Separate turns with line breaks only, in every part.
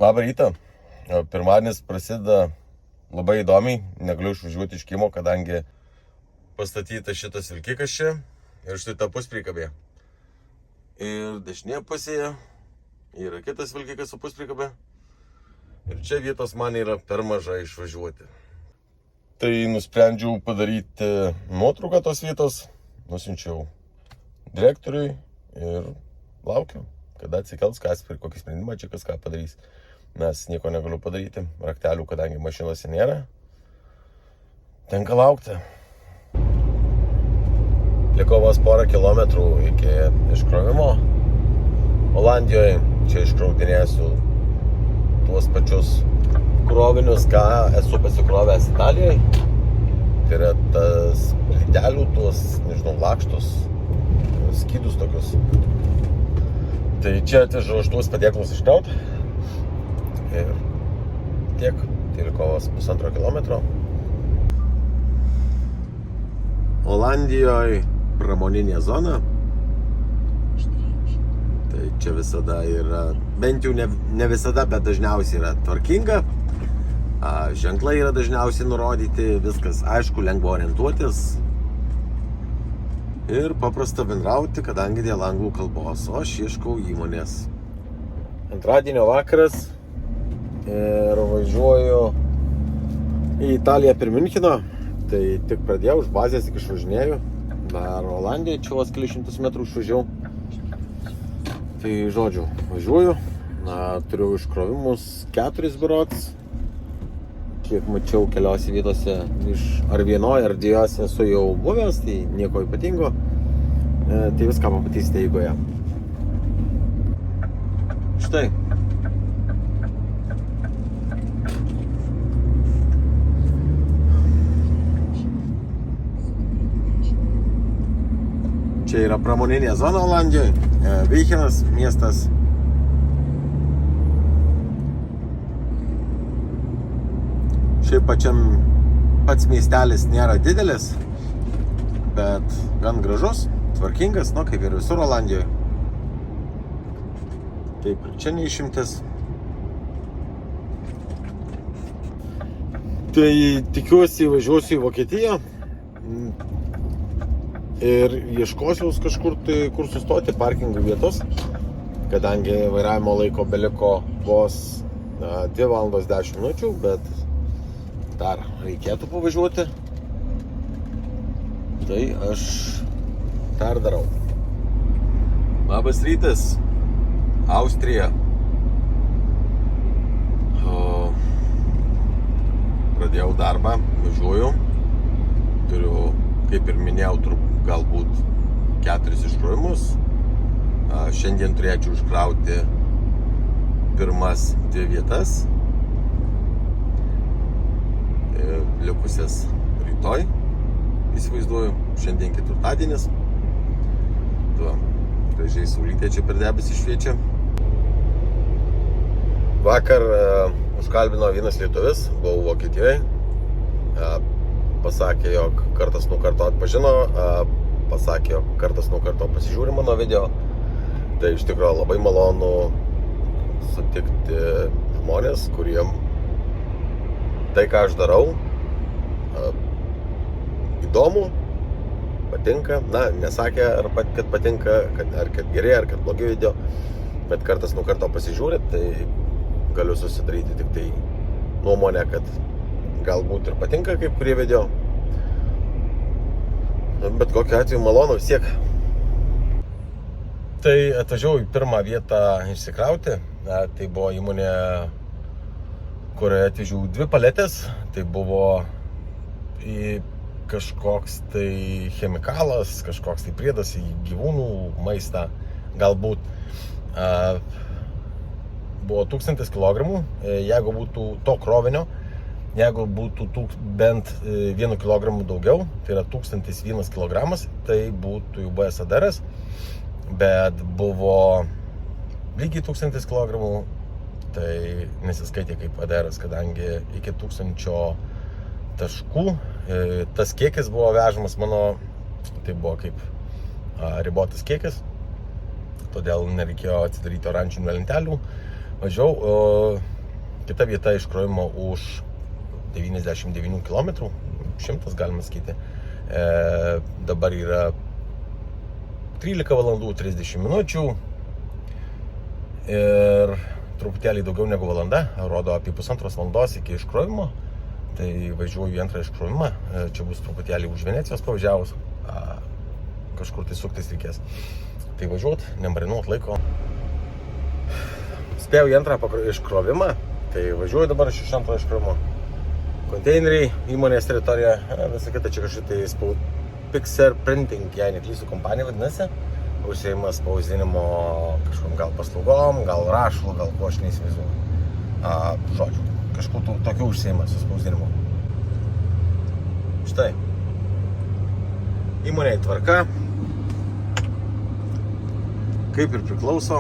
Labą rytą. Pirmadienis prasideda labai įdomiai. Negaliu išvažiuoti iš kiemo, kadangi pastatyta šitas vilkikas čia ir štai ta puspriekabė. Ir dešinėje pusėje yra kitas vilkikas su puspriekabė. Ir čia vietos man yra per mažai išvažiuoti. Tai nusprendžiau padaryti nuotrauką tos vietos. Nusiunčiau direktoriui ir laukiu, kada atsikels kas ir kokį sprendimą čia kas ką padarys. Nes nieko negaliu padaryti, raktelių, kadangi mašinose nėra. Tenka laukti. Liko vos porą kilometrų iki iškrovimo. Olandijoje čia iškraudinėsiu tuos pačius krovinius, ką esu pasikrovęs Italijoje. Tai yra tas plytelių, tuos, nežinau, lakštus, skydus tokius. Tai čia atvežu aš tuos padėklus iškrauti. Ir tiek, tai liko vos 1,5 kilometro. Olandijoje pramoninė zona. Tai čia visada yra, bent jau ne visada, bet dažniausiai yra tvarkinga. Ženklai yra dažniausiai nurodyti, viskas aišku, lengva orientuotis. Ir paprasta bendrauti, kadangi dėl anglų kalbos, o aš ieškau įmonės. Antradienio vakaras ir važiuoju į Italiją per Miuncheną. Tai tik pradėjau, už bazės tik išvažinėjau. Dar Olandijoje čia vos kelius šimtus metrų išvažiavau. Tai žodžiu, važiuoju. Turiu iškrovimus 4 berods. Kiek mačiau keliose vietose ar vienoje, ar dviejose esu jau buvęs, tai nieko ypatingo. Tai viską pamatysite eigoje. Štai. Čia yra pramoninė zona Olandijoje, Veichenas miestas. Šiaip pats miestelis nėra didelis, bet gan gražus, tvarkingas, kaip ir visur Olandijoje. Taip ir čia neišimtis. Tai tikiuosi važiuosiu į Vokietiją. Ir ieškosiu kažkur tai, kur sustoti parkingų vietos, kadangi vairavimo laiko beliko vos 2 valandos 10 minučių, bet dar reikėtų pavažiuoti. Tai aš dar darau. Labas rytas, Austrija. Pradėjau darbą, važiuoju. Turiu, kaip ir minėjau, galbūt 4 iškrovimus. Šiandien turėčiau iškrauti pirmas 2 vietas. Likusias rytoj, įsivaizduoju, šiandien ketvirtadienis. Gražiai saulytė čia per debesį šviečia. Vakar užkalbino vienas lietuvis, buvau Vokietijoje. Pasakė, jog kartas nuo karto atpažino, pasakė, jog kartas nuo karto pasižiūri mano video. Tai iš tikrųjų labai malonu sutikti žmonės, kuriem tai, ką aš darau, įdomu, patinka. Nesakė, kad patinka, ar kad geri, ar kad blogi video, bet kartas nuo karto pasižiūri, tai galiu susidaryti tik tai nuomonę, kad galbūt ir patinka kaip kurie video. Bet kokiu atveju malonu vis tiek. Tai atvažiavau į pirmą vietą išsikrauti. Tai buvo įmonė, kurioje atvežiau 2 paletės. Tai buvo kažkoks tai chemikalas, kažkoks tai priedas į gyvūnų maistą. Galbūt buvo 1000 kg. Jeigu būtų to krovinio, jeigu būtų bent 1 kg daugiau, tai yra 1001 kg, tai būtų jau buvęs ADR-as, bet buvo lygiai 1000 kg, tai nesiskaitė kaip ADR-as, kadangi iki 1000 taškų tas kiekis buvo vežamas mano, tai buvo kaip ribotas kiekis, todėl nereikėjo atsidaryti oranžinių lentelių. Važiavau, kita vieta iškrovimo už 99 km, 100 galima sakyti. Dabar yra 13 valandų 30 minučių ir truputėlį daugiau negu valanda, rodo apie 1,5 valandos iki iškrovimo. Tai važiuoju į antrą iškrovimą, čia bus truputėlį už Venecijos pavažiavus, kažkur tai suktis reikės. Tai važiuot, nemarinuot laiko. Spėjau į antrą iškrovimą, tai važiuoju dabar iš antro iškrovimo. Konteineriai, įmonės teritorija, visą kitą čia kažkaip tai Pixar Printing, jei neklysiu, kompanija vadinasi. Užsiima spausdinimo kažkom gal paslaugom, gal rašalų, gal ko aš neįsivaizduoju. Žodžiu, kažkur tokių užsiima su spausdinimu. Štai. Įmonėje tvarka. Kaip ir priklauso.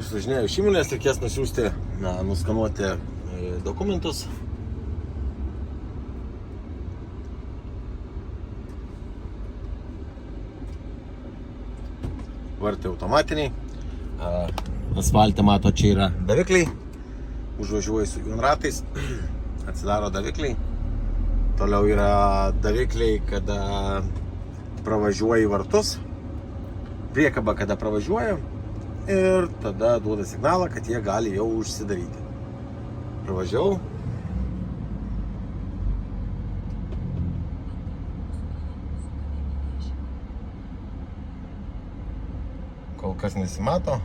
Išvažinėjau iš įmonės, reikės nusiųsti, nuskanuoti dokumentus. Vartai automatiniai. Asfalte mato, čia yra davikliai. Užvažiuoju su jų ratais. Atsidaro davikliai. Toliau yra davikliai, kada pravažiuoji vartus. Priekaba, kada pravažiuoju. Ir tada duoda signalą, kad jie gali jau užsidaryti. Pravažiavau. Kol kas nesimato.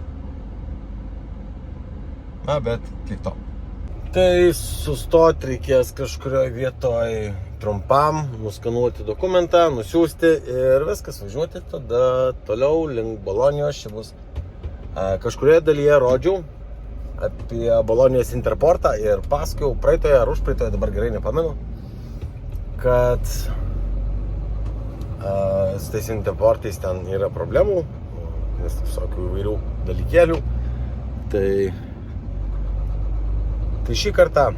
Na, bet kiek to. Tai sustoti reikės kažkurioje vietoje trumpam, nuskanuoti dokumentą, nusiųsti ir viskas, važiuoti tada toliau link Bolonijos. Čia bus kažkurioje dalyje rodžiau apie Bolonijos Interportą ir pasakiau praeitoje ar užpraeitoje, dabar gerai nepamenu, kad su tais Interportais ten yra problemų, nes visokių įvairių dalykėlių. Tai šį kartą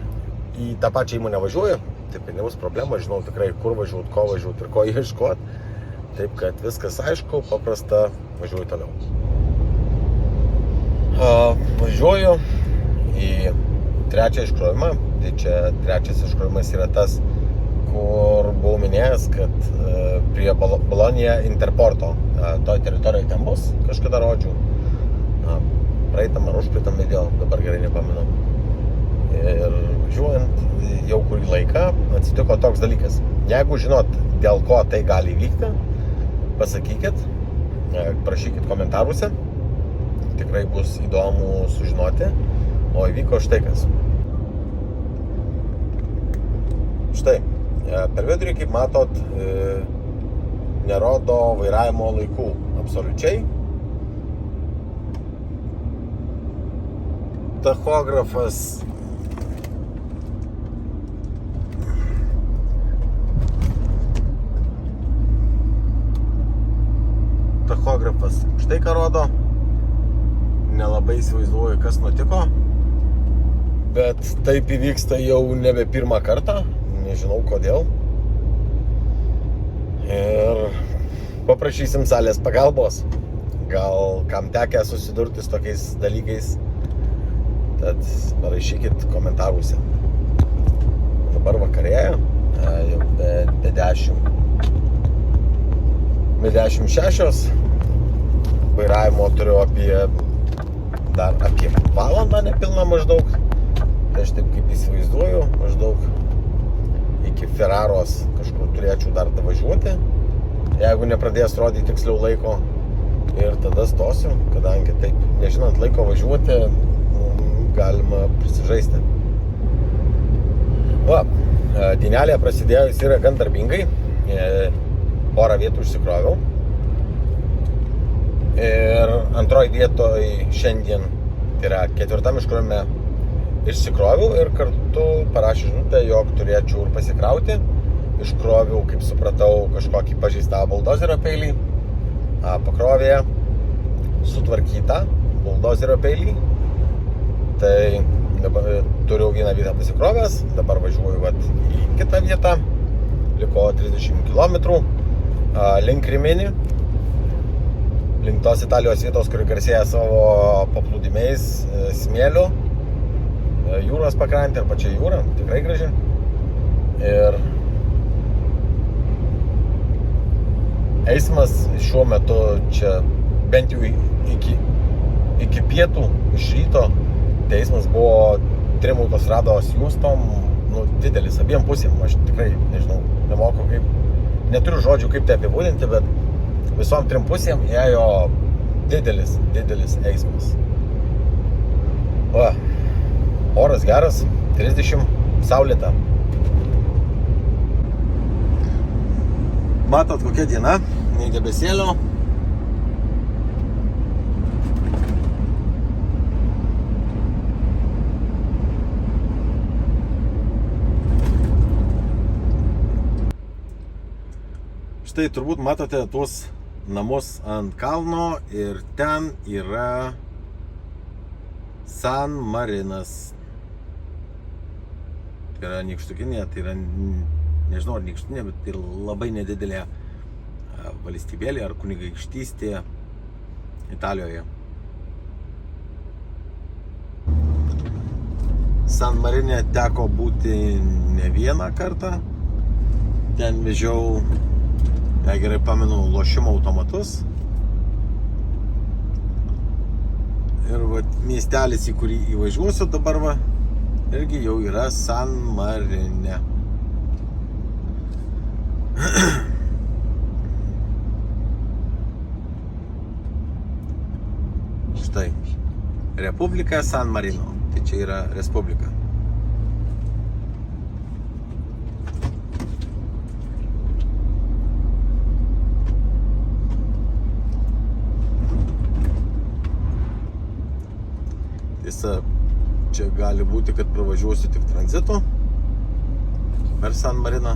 į tą pačią įmonę važiuoju, taip ir nebus problema, žinau tikrai kur važiuot, ko važiuot ir ko ieškot. Taip kad viskas aišku, paprasta, važiuoju toliau. Važiuoju į trečią iškrovimą. Tai čia trečias iškrovimas yra tas, kur buvau minėjęs, kad prie Bolonija Interporto toj teritorijoje ten bus, kažkada rodžiau. Praeitam ar užpraeitam video, dabar gerai nepamenu. Ir važiuojant jau kurį laiką atsitiko toks dalykas. Jeigu žinot, dėl ko tai gali įvykti, pasakykit, prašykit komentaruose. Tikrai bus įdomu sužinoti, o įvyko štai kas. Štai, per vidurį, kaip matot, nerodo vairavimo laikų absoliučiai. Tachografas štai ką rodo. Nelabai įsivaizduoju, kas nutiko, bet taip įvyksta jau nebe pirmą kartą, nežinau kodėl. Ir paprašysim salės pagalbos, gal kam tekę susidurti su tokiais dalykais, tad parašykit komentaruose. Dabar vakarėja, jau be 10:06, vairavimo turiu dar apie valandą nepilną maždaug. Tai aš taip kaip įsivaizduoju, maždaug iki Ferraros kažkur turėčiau dar davažiuoti, jeigu nepradės rodyti tiksliau laiko. Ir tada stosiu, kadangi taip, nežinant laiko važiuoti, galima prisižaisti. Dienelė prasidėjo, jis yra gan darbingai, porą vietų užsikroviau. Ir antroji vietoj šiandien, tai yra 4 iškrovime, išsikroviau ir kartu parašė žinutę, jog turėčiau ir pasikrauti. Iškroviau, kaip supratau, kažkokį pažeistą buldozerio peilį, pakrovėje sutvarkyta, buldozerio peilį. Tai dabar turiu vieną vietą pasikrovęs, dabar važiuoju į kitą vietą. Liko 30 km link Rimini, link tos Italijos vietos, kuri garsėja savo paplūdimiais, smėliu, jūros pakrantė ir pačia jūra, tikrai graži. Ir eismas šiuo metu čia bent jau iki pietų, iš ryto, tai eismas buvo 3 autostrados juostom, didelis, abiem pusėm, aš tikrai nežinau, nemoku kaip, neturiu žodžių kaip tai apibūdinti, bet visom 3 pusėm ėjo didelis eismas. Oras geras, 30, saulėta. Matot, kokia diena, nei debesėlio. Štai turbūt matote tuos namus ant kalno ir ten yra San Marinas. Tai yra nykštukinė, tai yra, nežinau ar nykštukinė, bet tai labai nedidelė valstybėlė ar kunigaikštystė Italijoje. San Marine teko būti ne vieną kartą. Ten vežiau, jei gerai pamenu, lošimo automatus. Ir miestelis, į kurį įvažiuosiu dabar, irgi jau yra San Marine. Štai, Republika San Marino. Tai čia yra Respublika. Tiesa, čia gali būti, kad pravažiuosiu tik tranzitu per San Mariną.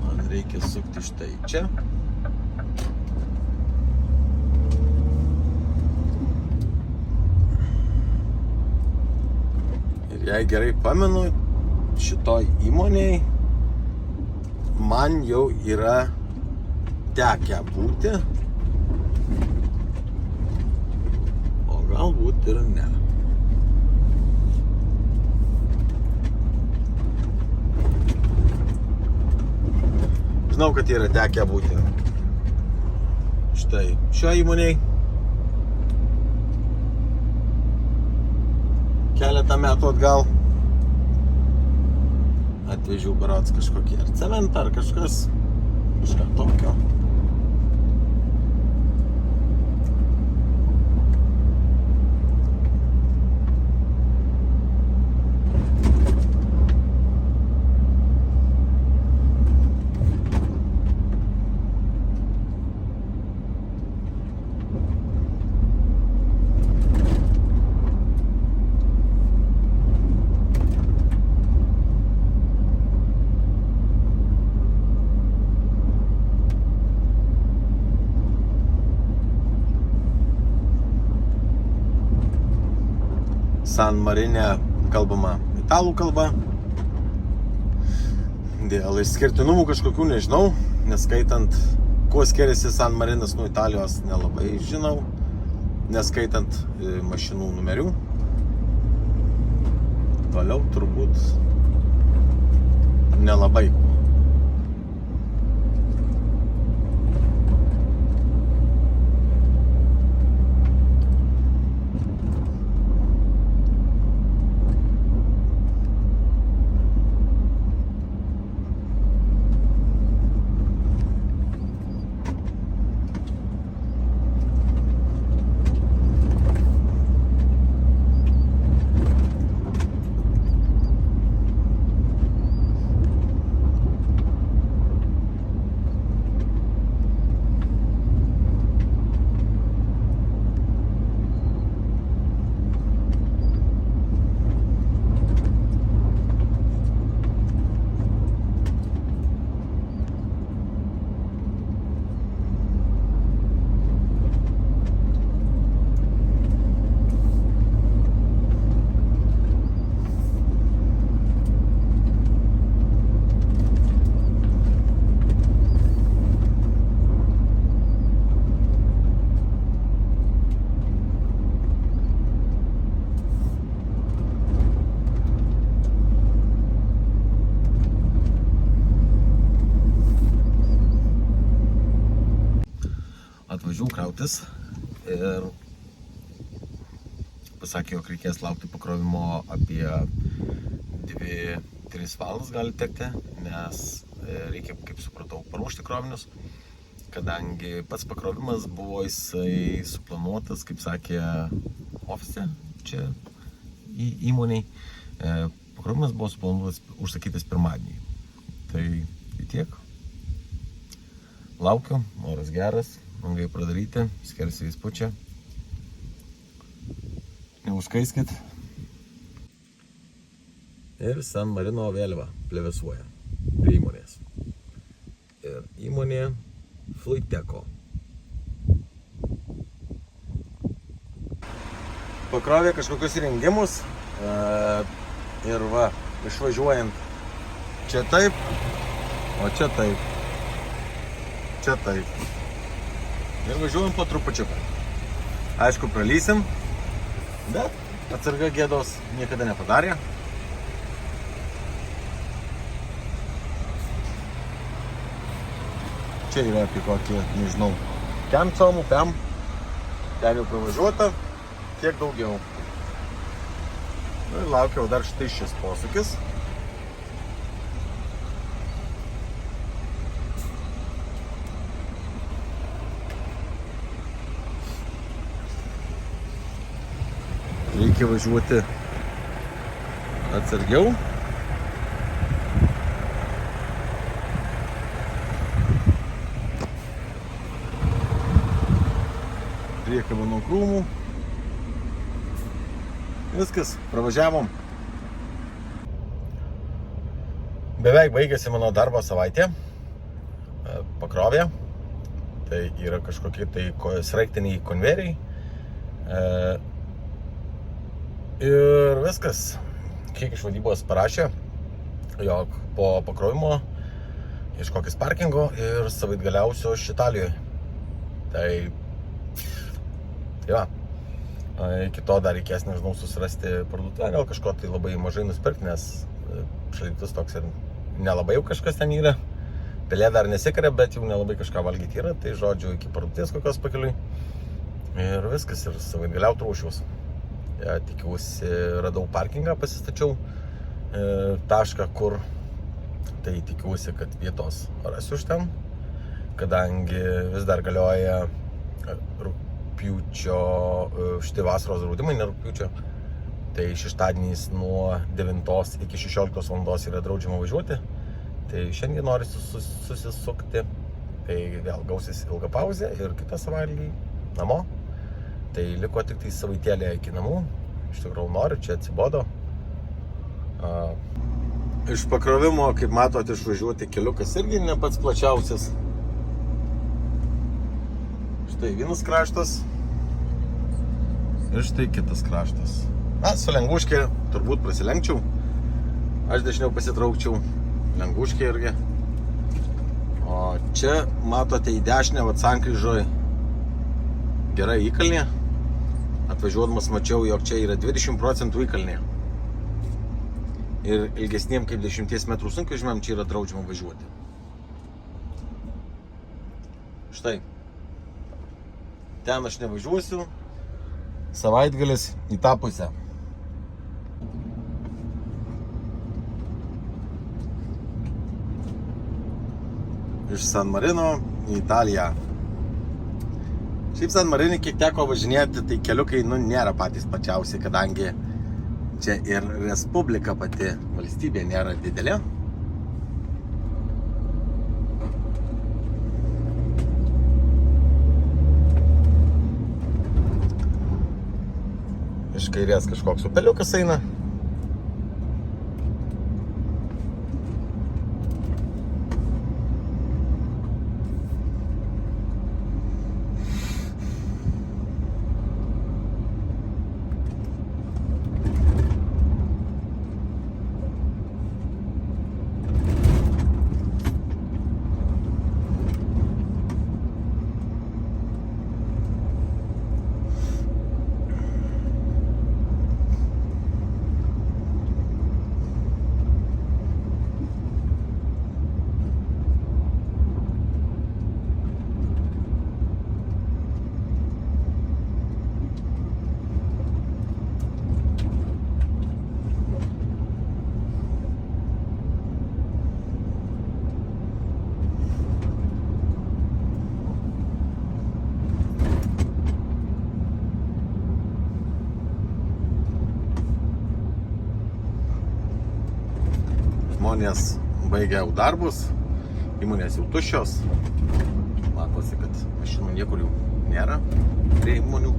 Man reikia sukti štai čia. Jei gerai pamenu, šitoj įmonėj man jau yra tekę būti, o galbūt ir ne. Žinau, kad yra tekę būti. Štai šio įmonėj keletą metų atgal atvežiau berods kažkokį ar cementą, ar kažką tokio. San Marine kalbama italų kalba. Dėl išskirtinumų kažkokių nežinau, neskaitant, kuo skiriasi San Marinas nuo Italijos, nelabai žinau, neskaitant mašinų numerių. Toliau turbūt nelabai. skambutis ir pasakė, jog reikės laukti pakrovimo apie 2-3 valandas gali tekti, nes reikia, kaip supratau, paruošti krovinius, kadangi pats pakrovimas buvo jisai suplanuotas, kaip sakė, ofise čia įmoniai. Pakrovimas buvo suplanuotas užsakytas pirmadienį. Tai tiek. Laukiu, oras geras, langai pradaryti, skersvėjai pučia. Neužkaiskit. Ir San Marino vėliava plevėsuoja prie įmonės. Ir įmonė Fluiteco. Pakrovė kažkokius įrengimus ir va, išvažiuojant čia taip, o čia taip. Čia taip. Ir važiuojam po trupučiuką. Aišku, pralysim, bet atsarga gėdos niekada nepadarė. Čia yra apie kokį, nežinau, 5 comų, 5. Ten jau pravažiuota, tiek daugiau. Nu ir laukiau dar štai šis posūkis. Reikia važiuoti atsargiau. Priekaba nuo krūmų. Viskas, pravažiavom. Beveik baigėsi mano darbo savaitė. Pakrovė. Tai yra kažkokie tai sraigtiniai konvejeriai. Ir viskas. Kiek iš vadybos parašė, jog po pakrovimo ieškokis parkingo ir savaitgaliausiu Italijoje. Tai va. Iki to dar reikės, nežinau, susirasti parduotuvę, gal kažko tai labai mažai nusipirkti, nes šaldytus toks ir nelabai jau kažkas ten yra. Pelė dar nesikaria, bet jau nelabai kažką valgyti yra, tai žodžiu iki parduotuvės kokios pakeliui. Ir viskas, ir savaitgaliauti rūšiaus. Tikiuosi, radau parkingą, pasistačiau tašką, kur tai tikiuosi, kad vietos rasiu iš ten, kadangi vis dar galioja rugpjūčio šitie vasaros draudimai, ne rugpjūčio, tai šeštadieniais nuo 9 iki 16 valandos yra draudžiama važiuoti, tai šiandien noriu susisukti, tai vėl gausis ilga pauzė ir kitą savaitgalį namo. Tai liko tik tai savaitėlė iki namų. Iš tikrųjų noriu, čia atsibodo. Iš pakrovimo, kaip matot, išvažiuoti keliukas irgi ne pats plačiausias. Štai vienas kraštas. Ir štai kitas kraštas. Su lengvuškė turbūt prasilenkčiau. Aš dažniau pasitraukčiau. Lengvuškė irgi. O čia matote į dešinę, vat sankryžoj gera įkalnė. Atvažiuodamas mačiau, jog čia yra 20% įkalnė. Ir ilgesniem kaip 10 metrų sunkvežimiam čia yra draudžiama važiuoti. Štai. Ten aš nevažiuosiu. Savaitgalis į tą pusę. Iš San Marino į Italiją. Šiaip San Marinį, kiek teko važinėti, tai keliukai nėra patys plačiausi, kadangi čia ir Respublika pati valstybė nėra didelė. Iš kairės kažkoks upeliukas eina. žmonės baigia jau darbus, įmonės jau tuščios. Matosi, kad mašinų niekur jau nėra prie įmonių.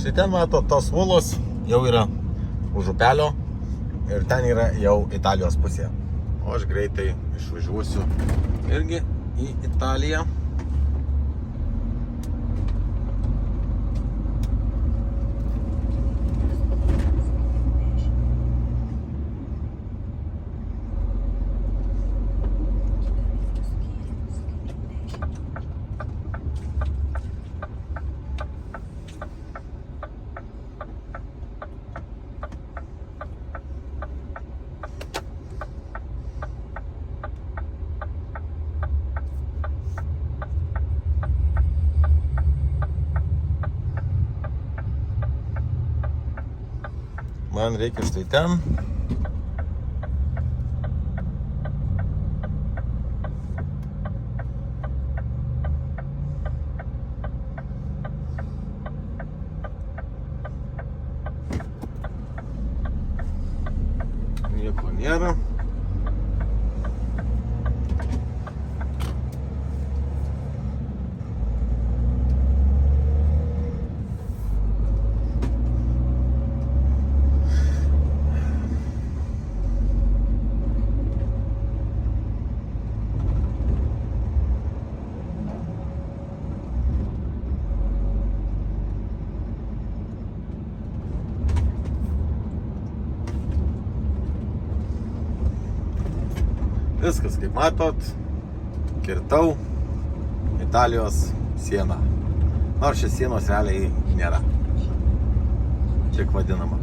Štai ten matot, tos uolos jau yra už upelio ir ten yra jau Italijos pusė. O aš greitai išvažiuosiu irgi į Italiją. Man reikia štai ten. Nieko nėra. Viskas, kaip matot, kirtau, Italijos siena. Nors šios sienos realiai nėra. Tik vadinama.